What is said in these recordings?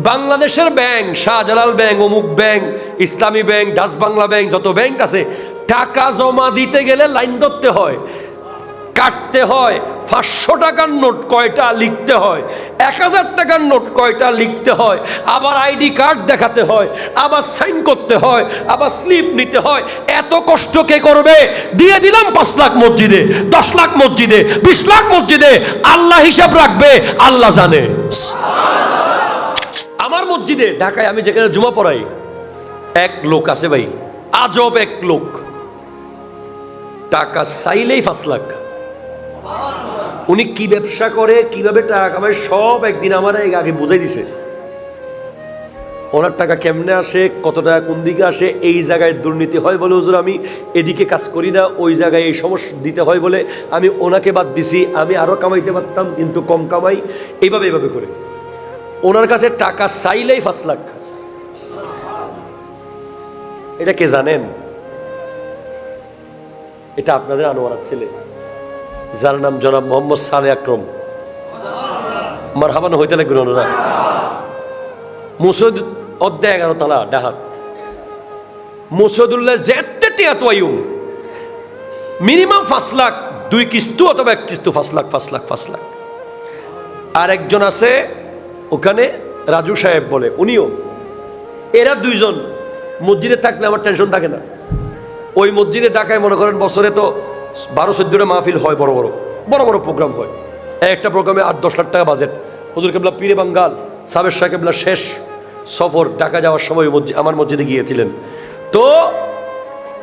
বাংলাদেশের bank, Shahjalal bank, অমুক bank, ইসলামী bank, Dutch Bangla bank, যত ব্যাংক আছে, টাকা জমা দিতে গেলে লাইন ধরতে হয়, কাটতে হয়। 500 টাকার নোট কয়টা লিখতে হয়, 1000 টাকার নোট কয়টা লিখতে হয়, আবার আইডি কার্ড দেখাতে হয়, আবার সাইন করতে হয়, আবার স্লিপ নিতে হয়। এত কষ্ট কে করবে? দিয়ে দিলাম 5 লাখ মসজিদে, 10 লাখ মসজিদে, 20 লাখ মসজিদে। আল্লাহ হিসাব রাখবে, আল্লাহ জানে। আমার মসজিদে ঢাকায় আমি যেখানে জুমা পড়াই, এক লোক আছে ভাই, আজব এক লোক, টাকা চাইলেই 5 লাখ। উনি কি ব্যবসা করে, কিভাবে টাকা কামায়, সব একদিন আমার আগে বুঝাই দিছে। ওনার টাকা কেমনে আসে, কত টাকা কোন দিকে আসে, এই জায়গায় দুর্নীতি হয় বলে হুজুর আমি এদিকে কাজ করি না, ওই জায়গায় এই সমস্যা দিতে হয় বলে আমি ওনাকে বাদ দিছি, আমি আরো কামাইতে পারতাম কিন্তু কম কামাই, এইভাবে এইভাবে করে ওনার কাছে টাকা চাইলেই 5 লাখ। এটা কে জানেন? এটা আপনাদের আনোয়ারার ছেলে, যার নাম জনাব মোহাম্মদ সালেহ আকরম। মারহাবান হইতে লাগবে ওনারা। মুসদ অধ্যায় 11 তালা ডাহাত মুসদুল্লাহ মিনিমাম 5 লাখ, 2 কিস্তু অথবা 1 কিস্তু 5 লাখ 5 লাখ 5 লাখ। আর একজন আছে ওখানে রাজু সাহেব বলে, উনিও। এরা দুইজন মসজিদে থাকলে আমার টেনশন থাকে না। ওই মসজিদে ঢাকায় মনে করেন বছরে তো 12-14টা মাহফিল হয়, বড় বড় বড় বড় প্রোগ্রাম হয়। একটা প্রোগ্রামে 8-10 লাখ টাকা বাজেট। হুজুর কেবলা পীরে বাঙ্গাল সাবের শাহ কেবলা শেষ সফর ঢাকা যাওয়ার সময় আমার মসজিদে গিয়েছিলেন। তো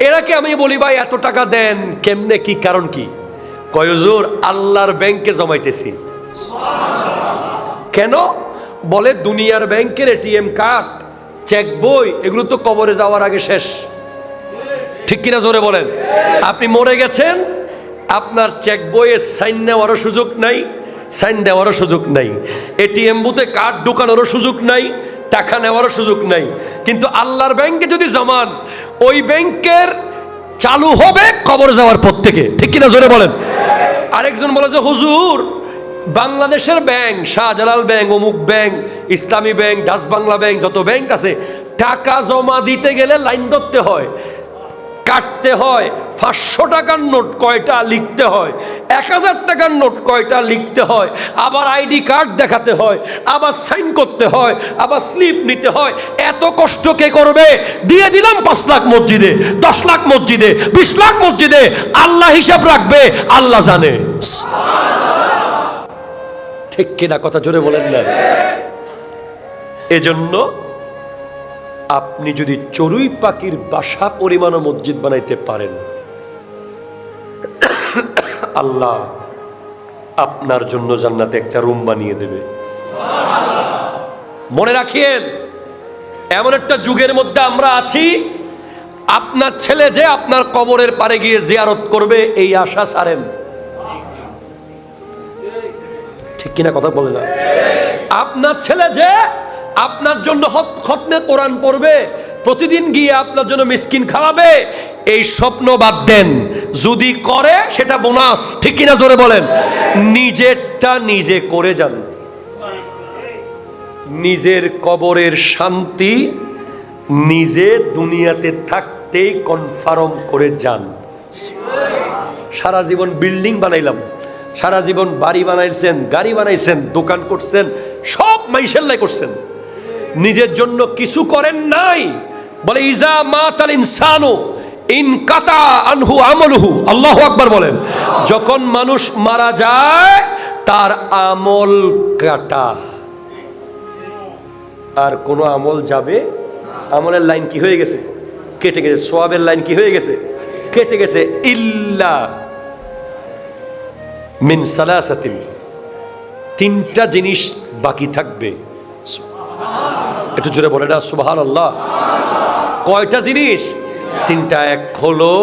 এরাকে আমি বলি, ভাই এত টাকা দেন কেমনে, কি কারণ কি? কয় হুজুর আল্লাহর ব্যাংকে জমাইতেছি। কেন? বলে দুনিয়ার ব্যাংকের এটিএম কার্ড, চেক বই, এগুলো তো কবরে যাওয়ার আগে শেষ। ঠিক কিনা জোরে বলেন? আপনি মরে গেছেন, আপনার চেক বইয়ে সাইন নেওয়ারও সুযোগ নাই, সাইন দেওয়ারও সুযোগ নাই, এটিএম বুথে কার্ড ঢুকানোরও সুযোগ নাই, টাকা নেওয়ারও সুযোগ নাই। কিন্তু আল্লাহর ব্যাংকে যদি জমান, ওই ব্যাংকের চালু হবে কবর যাওয়ার পর থেকে। ঠিক কিনা জোরে বলেন? আরেকজন বলে যে হুজুর বাংলাদেশের ব্যাংক, শাহজালাল ব্যাংক, অমুক ব্যাংক, ইসলামী ব্যাংক, ডাচ বাংলা ব্যাংক, যত ব্যাংক আছে, টাকা জমা দিতে গেলে লাইন ধরতে হয়, কাটতে হয়। 500 টাকার নোট কয়টা লিখতে হয়, 1000 টাকার নোট কয়টা লিখতে হয়, আবার আইডি কার্ড দেখাতে হয়, আবার সাইন করতে হয়, আবার স্লিপ নিতে হয়। এত কষ্ট কে করবে? দিয়ে দিলাম 5 লাখ মসজিদে, 10 লাখ মসজিদে, 20 লাখ মসজিদে। আল্লাহ হিসাব রাখবে, আল্লাহ জানে। ঠিক কিনা? কথা জোরে বলেন না। এজন্য আপনি যদি চড়ুই পাখির বাসা পরিমাণও মসজিদ বানাইতে পারেন, আল্লাহ আপনার জন্য জান্নাতে একটা রুম বানিয়ে দেবে। মনে রাখিয়েন, এমন একটা যুগের মধ্যে আমরা আছি, আপনার ছেলে যে আপনার কবরের পারে গিয়ে জিয়ারত করবে এই আশা ছাড়েন। ঠিক কিনা? কথা বলে না। আপনার ছেলে যে আপনার জন্য খতমে কোরআন পড়বে, প্রতিদিন গিয়ে আপনার জন্য মিসকিন খাওয়াবে, এই স্বপ্ন বাদ দেন। যদি করে সেটা বোনাস। ঠিক কিনা জোরে বলেন? নিজেরটা নিজে করে যান। নিজের কবরের শান্তি নিজে দুনিয়াতে থাকতেই কনফার্ম করে যান। সারা জীবন বিল্ডিং বানাইলাম, সারা জীবন বাড়ি বানাইছেন, গাড়ি বানাইছেন, দোকান করছেন, সব মাইশাল্লাহ করছেন, নিজের জন্য কিছু করেন নাই। বলে ইজা মাতাল ইনসানু ইনকাতা আনহু আমলুহু। আল্লাহু আকবার বলেন। যখন মানুষ মারা যায় তার আমল কাটা, আর কোন আমল যাবে? আমলের লাইন কি হয়ে গেছে? কেটে গেছে। সওয়াবের লাইন কি হয়ে গেছে? কেটে গেছে। ইল্লা মিন সালাসাতিন, 3টা জিনিস বাকি থাকবে। একটু জোরে বলে না সুবহানাল্লাহ। কয়টা জিনিস? 3টা। এক হলো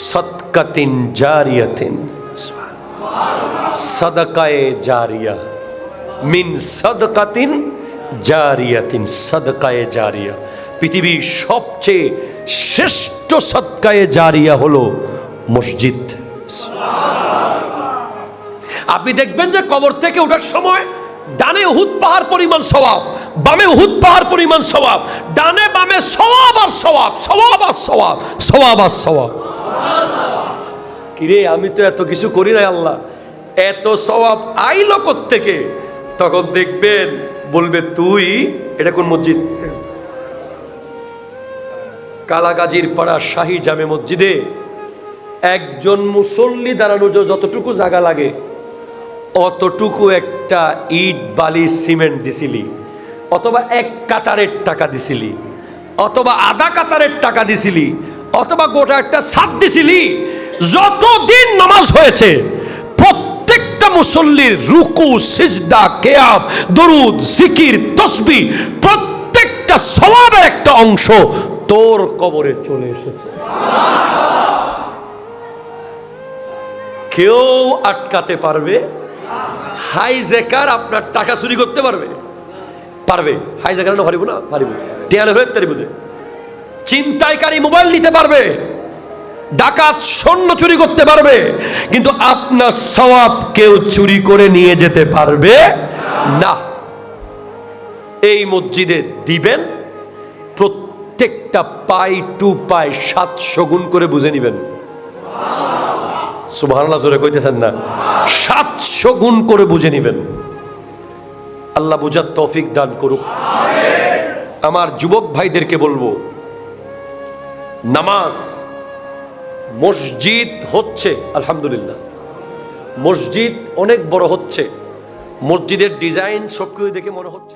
সাদকাতিন জারিয়াতিন, সাদাকায়ে জারিয়া, মিন সাদকাতিন জারিয়াতিন, সাদকায়ে জারিয়া। পৃথিবীর সবচেয়ে শ্রেষ্ঠ সাদকায়ে জারিয়া হলো মসজিদ। আপনি দেখবেন যে কবর থেকে ওঠার সময় ডানে উহুদ পাহাড় পরিমাণ সওয়াব, বামে উহুদ পাহাড় পরিমাণ সওয়াব, ডানে বামে সওয়াব আর সওয়াব, সওয়াব আর সওয়াব, সওয়াব আর সওয়াব। কিরে আমি তো এত কিছু করি না আল্লাহ, এত সওয়াব আইলো কোত্থেকে? তখন দেখবেন বলবে তুই, এটা কোন মসজিদ? কালাগাজীর পাড়া শাহী জামে মসজিদে একজন মুসল্লি দাঁড়ানো যতটুকু জায়গা লাগে অতটুকু একটা ইট বালি সিমেন্ট দিছিলি, অথবা এক কাতারের টাকা দিছিলি, অথবা আধা কাতারের টাকা দিছিলি, অথবা গোটা একটা ছাদ দিছিলি, যতদিন নামাজ হয়েছে প্রত্যেকটা মুসল্লির রুকু সিজদা কিয়াম দরুদ জিকির তাসবিহ প্রত্যেকটা সওয়াবের একটা অংশ তোর কবরে চলে এসেছে। কেউ আটকাতে পারবে? হাইজ্যাকার আপনার টাকা চুরি করতে পারবে? পারবে। হাইজ্যাকার না পারিব না? পারিব। টিয়ালে হয়ে তারিব। ছিনতাইকারী মোবাইল নিতে পারবে, ডাকাত স্বর্ণ চুরি করতে পারবে, কিন্তু আপনার সওয়াব কেউ চুরি করে নিয়ে যেতে পারবে না। এই মসজিদে দিবেন, প্রত্যেকটা পাই টু পাই 700 গুণ করে বুঝে নিবেন। সুবহানাল্লাহ জোরে কইতেছেন না? 700 গুণ করে বুঝে নিবেন। আল্লাহ বুঝার তৌফিক দান করুক। আমার যুবক ভাইদেরকে বলবো, নামাজ মসজিদ হচ্ছে আলহামদুলিল্লাহ, মসজিদ অনেক বড় হচ্ছে, মসজিদের ডিজাইন সবকিছু দেখে মনে হচ্ছে